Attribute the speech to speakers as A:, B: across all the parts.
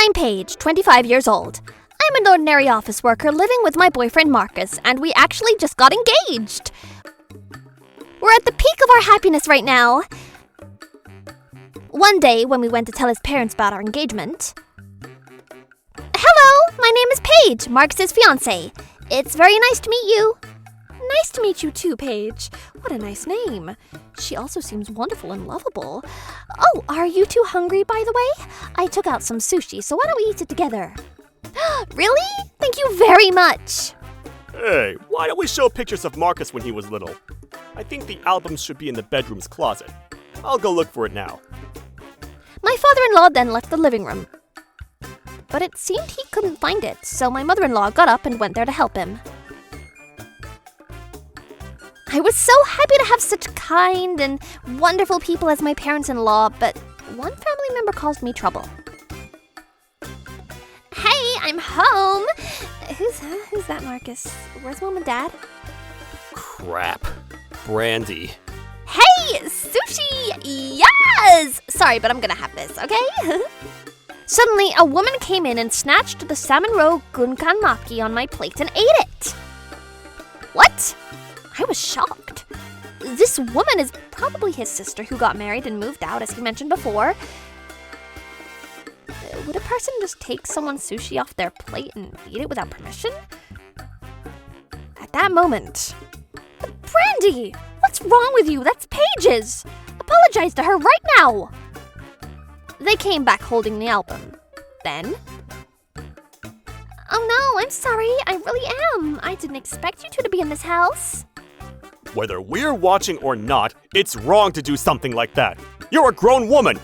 A: I'm Paige, 25 years old. I'm an ordinary office worker living with my boyfriend Marcus, and we actually just got engaged. We're at the peak of our happiness right now. One day, when we went to tell his parents about our engagement... Hello, my name is Paige, Marcus's fiancée. It's very nice to meet you. Nice to meet you too, Paige. What a nice name. She also seems wonderful and lovable. Oh, are you two hungry, by the way? I took out some sushi, so why don't we eat it together? Really? Thank you very much.
B: Hey, why don't we show pictures of Marcus when he was little? I think the album should be in the bedroom's closet. I'll go look for it now.
A: My father-in-law then left the living room. But it seemed he couldn't find it, so my mother-in-law got up and went there to help him. I was so happy to have such kind and wonderful people as my parents-in-law, but one family member caused me trouble. Hey, I'm home! Who's that, Marcus? Where's Mom and Dad?
B: Crap. Brandy.
A: Hey, sushi! Yes! Sorry, but I'm gonna have this, okay? Suddenly, a woman came in and snatched the salmon roe gunkan maki on my plate and ate it. What? I was shocked. This woman is probably his sister who got married and moved out, as he mentioned before. Would a person just take someone's sushi off their plate and eat it without permission? At that moment... Brandy! What's wrong with you? That's Paige's! Apologize to her right now! They came back holding the album. Then... Oh no, I'm sorry. I really am. I didn't expect you two to be in this house.
B: Whether we're watching or not, it's wrong to do something like that. You're a grown woman.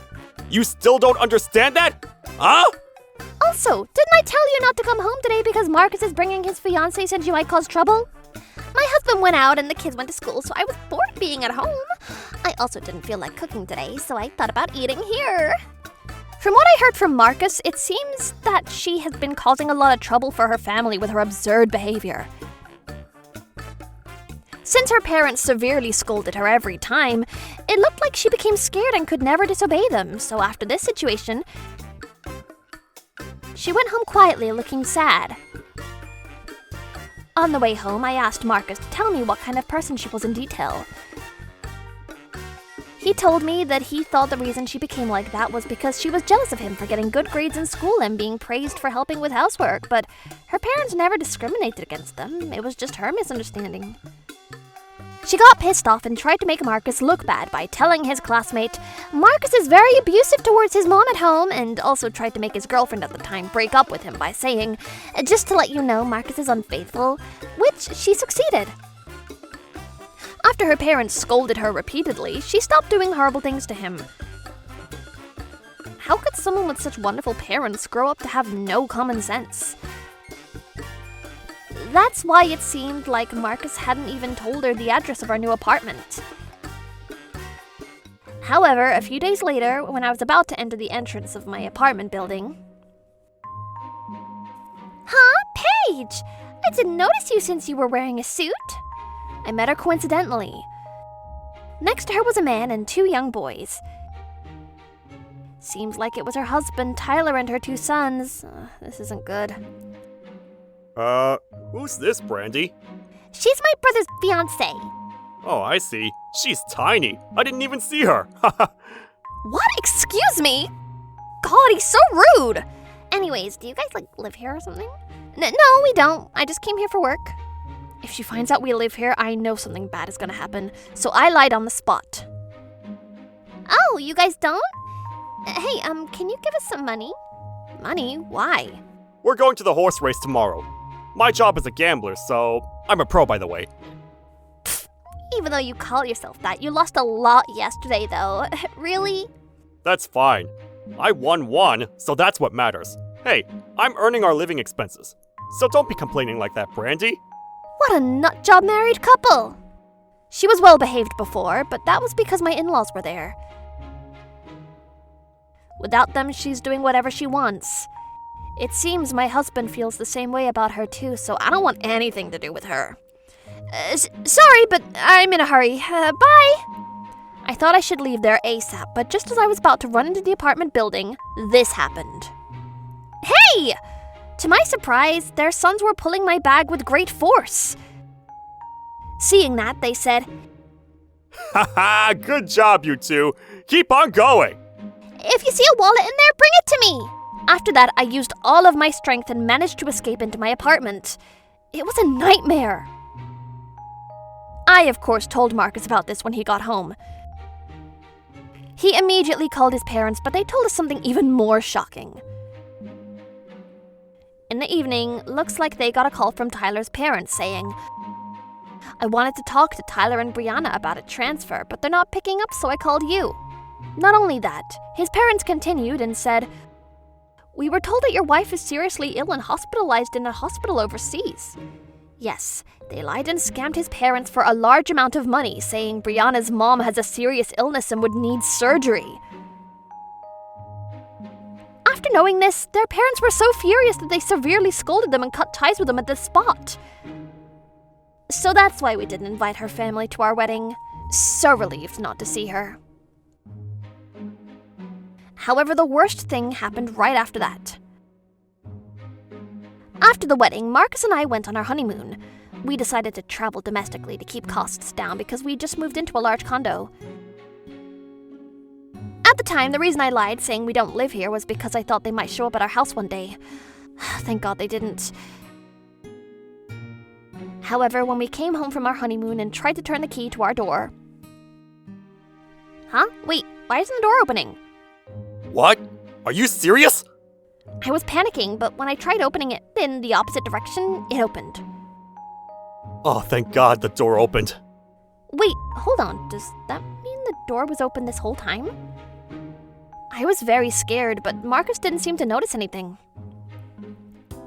B: You still don't understand that? Huh?
A: Also, didn't I tell you not to come home today because Marcus is bringing his fiancée since you might cause trouble? My husband went out and the kids went to school, so I was bored being at home. I also didn't feel like cooking today, so I thought about eating here. From what I heard from Marcus, it seems that she has been causing a lot of trouble for her family with her absurd behavior. Since her parents severely scolded her every time, it looked like she became scared and could never disobey them, so after this situation, she went home quietly looking sad. On the way home, I asked Marcus to tell me what kind of person she was in detail. He told me that he thought the reason she became like that was because she was jealous of him for getting good grades in school and being praised for helping with housework, but her parents never discriminated against them. It was just her misunderstanding. She got pissed off and tried to make Marcus look bad by telling his classmate Marcus is very abusive towards his mom at home, and also tried to make his girlfriend at the time break up with him by saying, just to let you know, Marcus is unfaithful, which she succeeded. After her parents scolded her repeatedly, she stopped doing horrible things to him. How could someone with such wonderful parents grow up to have no common sense? That's why it seemed like Marcus hadn't even told her the address of our new apartment. However, a few days later, when I was about to enter the entrance of my apartment building... Huh, Paige? I didn't notice you since you were wearing a suit. I met her coincidentally. Next to her was a man and two young boys. Seems like it was her husband, Tyler, and her two sons. This isn't good.
B: Who's this, Brandy?
A: She's my brother's fiancée.
B: Oh, I see. She's tiny. I didn't even see her.
A: What? Excuse me? God, he's so rude. Anyways, do you guys, live here or something? No, we don't. I just came here for work. If she finds out we live here, I know something bad is gonna happen, so I lied on the spot. Oh, you guys don't? Hey, can you give us some money? Money? Why?
B: We're going to the horse race tomorrow. My job is a gambler, so I'm a pro, by the way.
A: Pfft, even though you call yourself that, you lost a lot yesterday, though. Really?
B: That's fine. I won one, so that's what matters. Hey, I'm earning our living expenses, so don't be complaining like that, Brandy.
A: What a nutjob married couple! She was well behaved before, but that was because my in-laws were there. Without them, she's doing whatever she wants. It seems my husband feels the same way about her too, so I don't want anything to do with her. Sorry, but I'm in a hurry. Bye! I thought I should leave there ASAP, but just as I was about to run into the apartment building, this happened. away! To my surprise, their sons were pulling my bag with great force. Seeing that, they said,
B: Haha, good job, you two. Keep on going.
A: "If you see a wallet in there, bring it to me." After that, I used all of my strength and managed to escape into my apartment. It was a nightmare. I, of course, told Marcus about this when he got home. He immediately called his parents, but they told us something even more shocking. In the evening, looks like they got a call from Tyler's parents saying, "I wanted to talk to Tyler and Brianna about a transfer, but they're not picking up, so I called you." Not only that, his parents continued and said, "We were told that your wife is seriously ill and hospitalized in a hospital overseas." Yes, they lied and scammed his parents for a large amount of money, saying Brianna's mom has a serious illness and would need surgery. After knowing this, their parents were so furious that they severely scolded them and cut ties with them at the spot. So that's why we didn't invite her family to our wedding. So relieved not to see her. However, the worst thing happened right after that. After the wedding, Marcus and I went on our honeymoon. We decided to travel domestically to keep costs down because we just moved into a large condo. At the time, the reason I lied, saying we don't live here, was because I thought they might show up at our house one day. Thank God they didn't. However, when we came home from our honeymoon and tried to turn the key to our door... Huh? Wait, why isn't the door opening?
B: What? Are you serious?
A: I was panicking, but when I tried opening it in the opposite direction, it opened.
B: Oh, thank God the door opened.
A: Wait, hold on. Does that mean the door was open this whole time? I was very scared, but Marcus didn't seem to notice anything.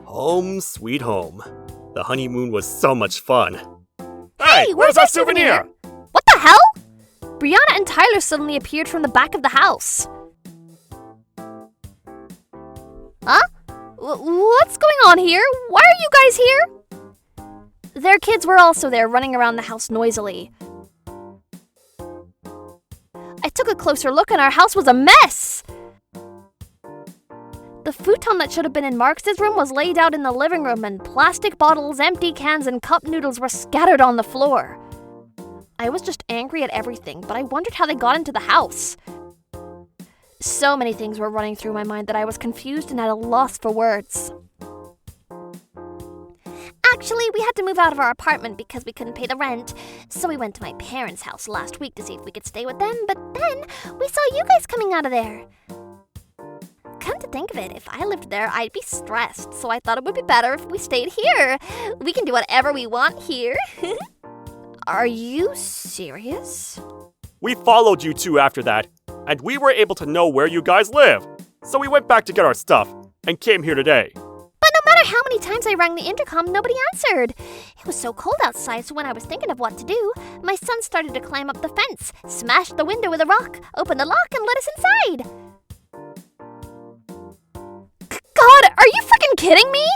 B: Home sweet home. The honeymoon was so much fun.
A: Hey, where's our souvenir? What the hell? Brianna and Tyler suddenly appeared from the back of the house. Huh? What's going on here? Why are you guys here? Their kids were also there, running around the house noisily. I took a closer look and our house was a mess! The futon that should have been in Marcus's room was laid out in the living room, and plastic bottles, empty cans, and cup noodles were scattered on the floor. I was just angry at everything, but I wondered how they got into the house. So many things were running through my mind that I was confused and at a loss for words. Actually, we had to move out of our apartment because we couldn't pay the rent, so we went to my parents' house last week to see if we could stay with them, but then we saw you guys coming out of there. Come to think of it, if I lived there, I'd be stressed, so I thought it would be better if we stayed here. We can do whatever we want here. Are you serious?
B: We followed you two after that, and we were able to know where you guys live. So we went back to get our stuff, and came here today.
A: But no matter how many times I rang the intercom, nobody answered. It was so cold outside, so when I was thinking of what to do, my son started to climb up the fence, smashed the window with a rock, opened the lock, and let us inside. God, are you freaking kidding me?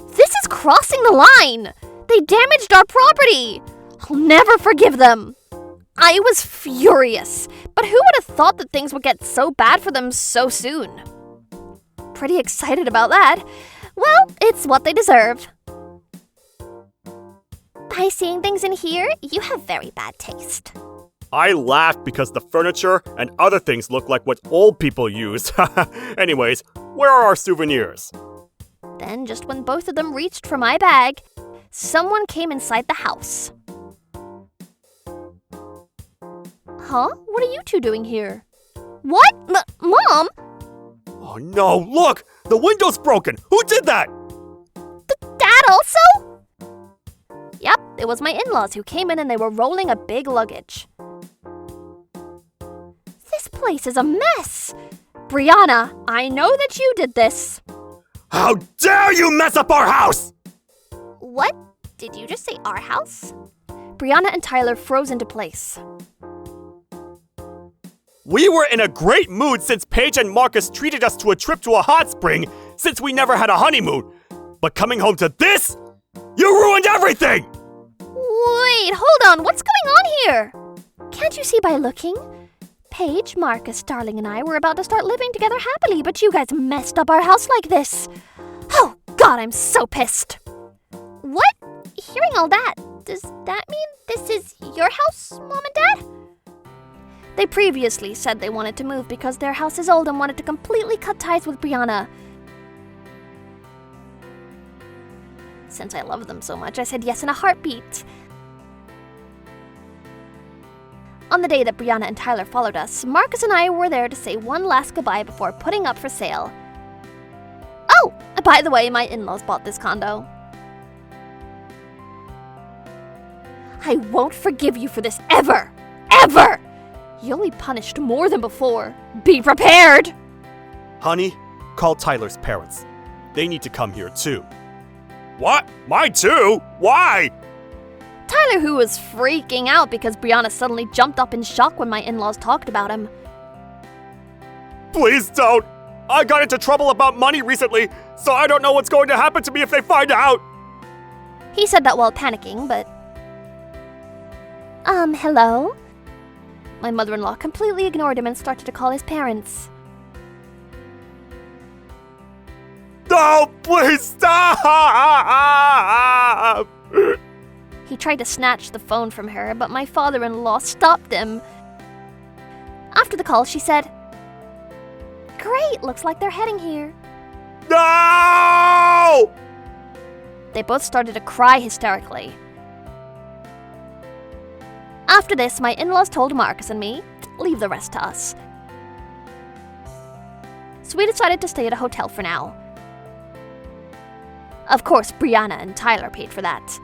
A: This is crossing the line. They damaged our property. I'll never forgive them. I was furious, but who would have thought that things would get so bad for them so soon? Pretty excited about that. Well, it's what they deserve. By seeing things in here, you have very bad taste.
B: I laughed because the furniture and other things look like what old people use. Anyways, where are our souvenirs?
A: Then, just when both of them reached for my bag, someone came inside the house. Huh? What are you two doing here? What? Mom?
B: Oh no, look! The window's broken! Who did that?
A: Dad also? Yep, it was my in-laws who came in and they were rolling a big luggage. This place is a mess! Brianna, I know that you did this.
B: How dare you mess up our house!
A: What? Did you just say our house? Brianna and Tyler froze into place.
B: We were in a great mood since Paige and Marcus treated us to a trip to a hot spring since we never had a honeymoon. But coming home to this? You ruined everything!
A: Wait, hold on, what's going on here? Can't you see by looking? Paige, Marcus, Darling, and I were about to start living together happily, but you guys messed up our house like this. Oh, God, I'm so pissed. What? Hearing all that, does that mean this is your house, Mom and Dad? They previously said they wanted to move because their house is old and wanted to completely cut ties with Brianna. Since I love them so much, I said yes in a heartbeat. On the day that Brianna and Tyler followed us, Marcus and I were there to say one last goodbye before putting up for sale. Oh, by the way, my in-laws bought this condo. I won't forgive you for this ever! Ever! You only punished more than before. Be prepared!
B: Honey, call Tyler's parents. They need to come here too. What? Mine too? Why?
A: Tyler, who was freaking out because Brianna suddenly jumped up in shock when my in-laws talked about him.
B: Please don't. I got into trouble about money recently, so I don't know what's going to happen to me if they find out.
A: He said that while panicking, but... hello? My mother-in-law completely ignored him and started to call his parents.
B: No, please stop!
A: He tried to snatch the phone from her, but my father-in-law stopped him. After the call, she said, "Great, looks like they're heading here."
B: No!
A: They both started to cry hysterically. After this, my in-laws told Marcus and me to leave the rest to us. So we decided to stay at a hotel for now. Of course, Brianna and Tyler paid for that.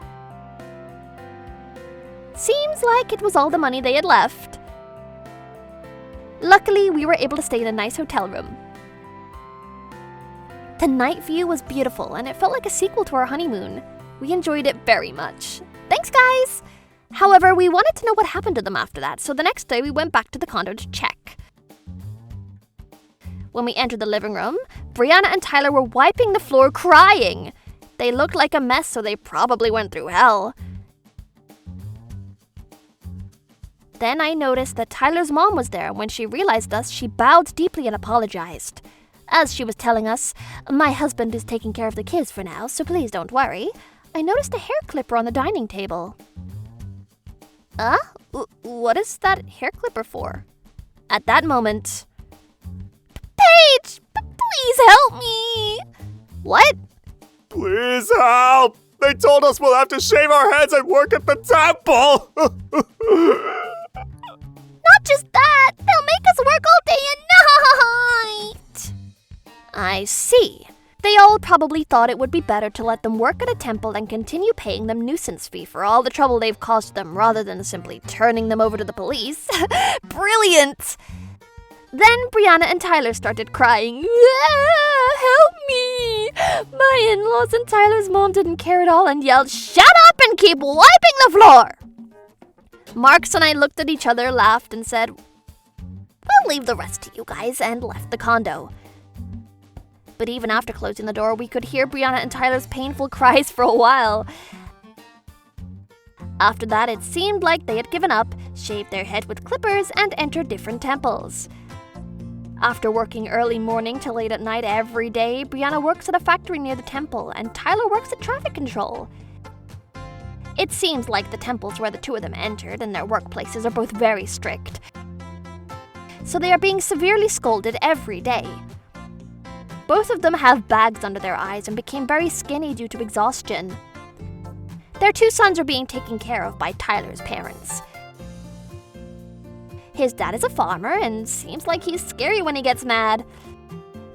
A: Seems like it was all the money they had left. Luckily, we were able to stay in a nice hotel room. The night view was beautiful, and it felt like a sequel to our honeymoon. We enjoyed it very much. Thanks, guys! However, we wanted to know what happened to them after that, so the next day we went back to the condo to check. When we entered the living room, Brianna and Tyler were wiping the floor crying. They looked like a mess, so they probably went through hell. Then I noticed that Tyler's mom was there, and when she realized us, she bowed deeply and apologized. As she was telling us, "My husband is taking care of the kids for now, so please don't worry," I noticed a hair clipper on the dining table. What is that hair clipper for? At that moment... Paige! Please help me! What?
B: Please help! They told us we'll have to shave our heads and work at the temple!
A: Not just that! They'll make us work all day and night! I see. They all probably thought it would be better to let them work at a temple and continue paying them nuisance fee for all the trouble they've caused them rather than simply turning them over to the police. Brilliant! Then Brianna and Tyler started crying. Help me! My in-laws and Tyler's mom didn't care at all and yelled, "Shut up and keep wiping the floor!" Marcus and I looked at each other, laughed, and said, "We'll leave the rest to you guys," and left the condo. But even after closing the door, we could hear Brianna and Tyler's painful cries for a while. After that, it seemed like they had given up, shaved their head with clippers, and entered different temples. After working early morning till late at night every day, Brianna works at a factory near the temple, and Tyler works at traffic control. It seems like the temples where the two of them entered and their workplaces are both very strict. So they are being severely scolded every day. Both of them have bags under their eyes and became very skinny due to exhaustion. Their two sons are being taken care of by Tyler's parents. His dad is a farmer and seems like he's scary when he gets mad.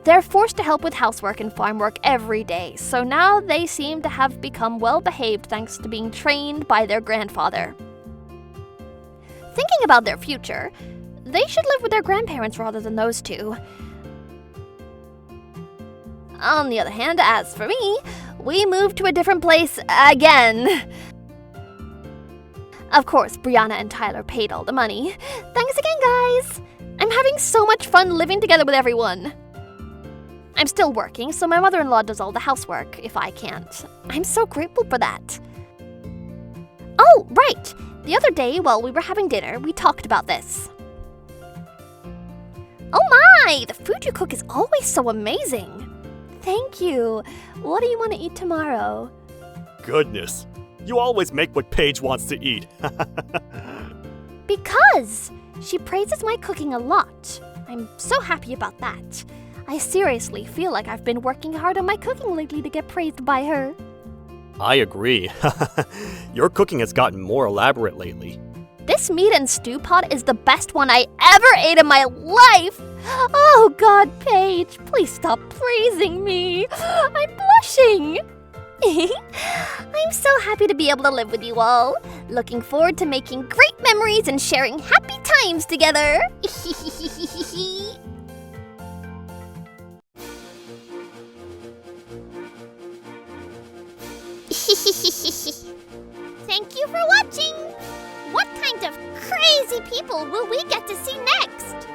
A: They're forced to help with housework and farm work every day, so now they seem to have become well-behaved thanks to being trained by their grandfather. Thinking about their future, they should live with their grandparents rather than those two. On the other hand, as for me, we moved to a different place again. Of course, Brianna and Tyler paid all the money. Thanks again, guys! I'm having so much fun living together with everyone. I'm still working, so my mother-in-law does all the housework if I can't. I'm so grateful for that. Oh, right! The other day, while we were having dinner, we talked about this. Oh my! The food you cook is always so amazing. Thank you. What do you want to eat tomorrow?
B: Goodness, you always make what Paige wants to eat.
A: Because she praises my cooking a lot. I'm so happy about that. I seriously feel like I've been working hard on my cooking lately to get praised by her.
B: I agree. Your cooking has gotten more elaborate lately.
A: This meat and stew pot is the best one I ever ate in my life! Oh God, Paige, please stop praising me. I'm blushing. I'm so happy to be able to live with you all. Looking forward to making great memories and sharing happy times together. Thank you for watching! What kind of crazy people will we get to see next?